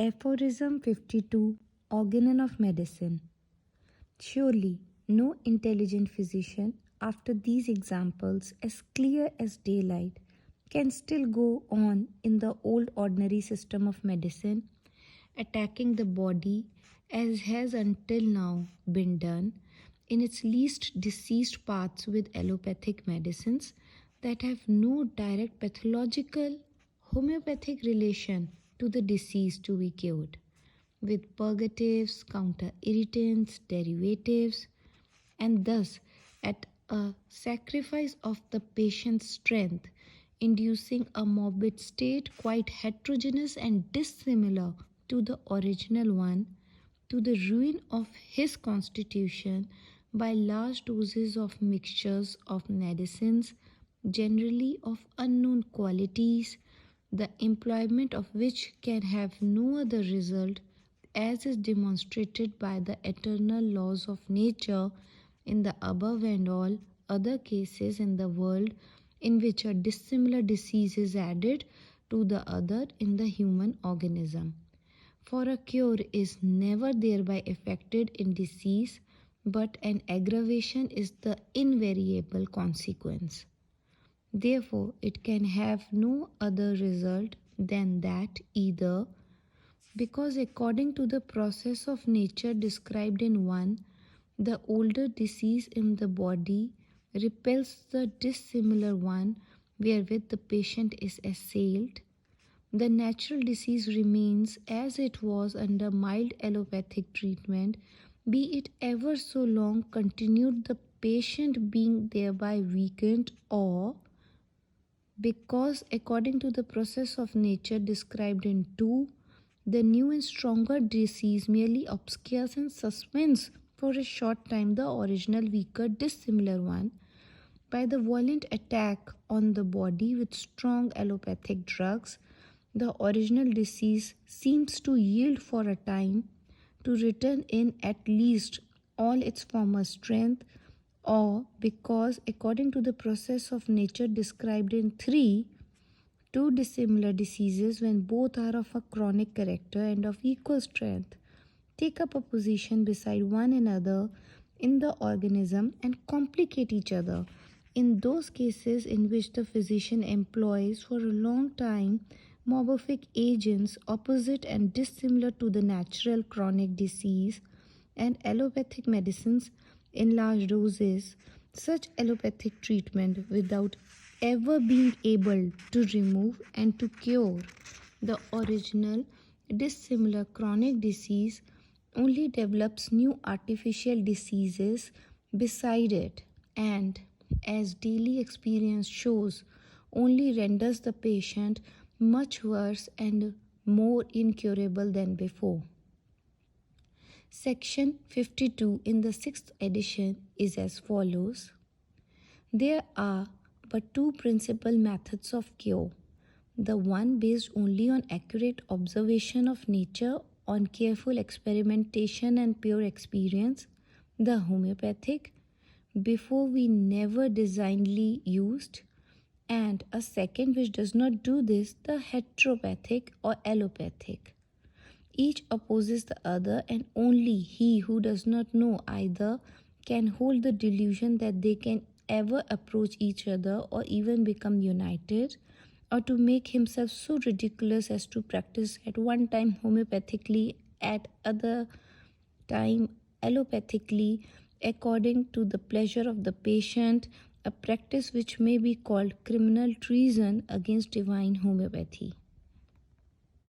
Aphorism 52, Organon of Medicine. Surely, no intelligent physician, after these examples as clear as daylight, can still go on in the old ordinary system of medicine, attacking the body as has until now been done in its least diseased parts with allopathic medicines that have no direct pathological homeopathic relation to the disease to be cured, with purgatives, counter irritants, derivatives, and thus at a sacrifice of the patient's strength, inducing a morbid state quite heterogeneous and dissimilar to the original one, to the ruin of his constitution by large doses of mixtures of medicines, generally of unknown qualities, the employment of which can have no other result, as is demonstrated by the eternal laws of nature in the above and all other cases in the world in which a dissimilar disease is added to the other in the human organism. For a cure is never thereby effected in disease, but an aggravation is the invariable consequence. Therefore, it can have no other result than that either because according to the process of nature described in 1, the older disease in the body repels the dissimilar one wherewith the patient is assailed. The natural disease remains as it was under mild allopathic treatment, be it ever so long continued, the patient being thereby weakened, or because according to the process of nature described in 2, the new and stronger disease merely obscures and suspends for a short time the original weaker dissimilar one by the violent attack on the body with strong allopathic drugs. The original disease seems to yield for a time, to return in at least all its former strength, or because according to the process of nature described in 3, 2 dissimilar diseases, when both are of a chronic character and of equal strength, take up a position beside one another in the organism and complicate each other. In those cases in which the physician employs for a long time morphic agents opposite and dissimilar to the natural chronic disease and allopathic medicines in large doses, such allopathic treatment without ever being able to remove and to cure the original dissimilar chronic disease only develops new artificial diseases beside it, and as daily experience shows, only renders the patient much worse and more incurable than before. Section 52 in the 6th edition is as follows. There are but 2 principal methods of cure. The one based only on accurate observation of nature, on careful experimentation and pure experience, the homeopathic, before we never designedly used, and a second which does not do this, the heteropathic or allopathic. Each opposes the other, and only he who does not know either can hold the delusion that they can ever approach each other or even become united, or to make himself so ridiculous as to practice at one time homeopathically, at other time allopathically, according to the pleasure of the patient, a practice which may be called criminal treason against divine homeopathy.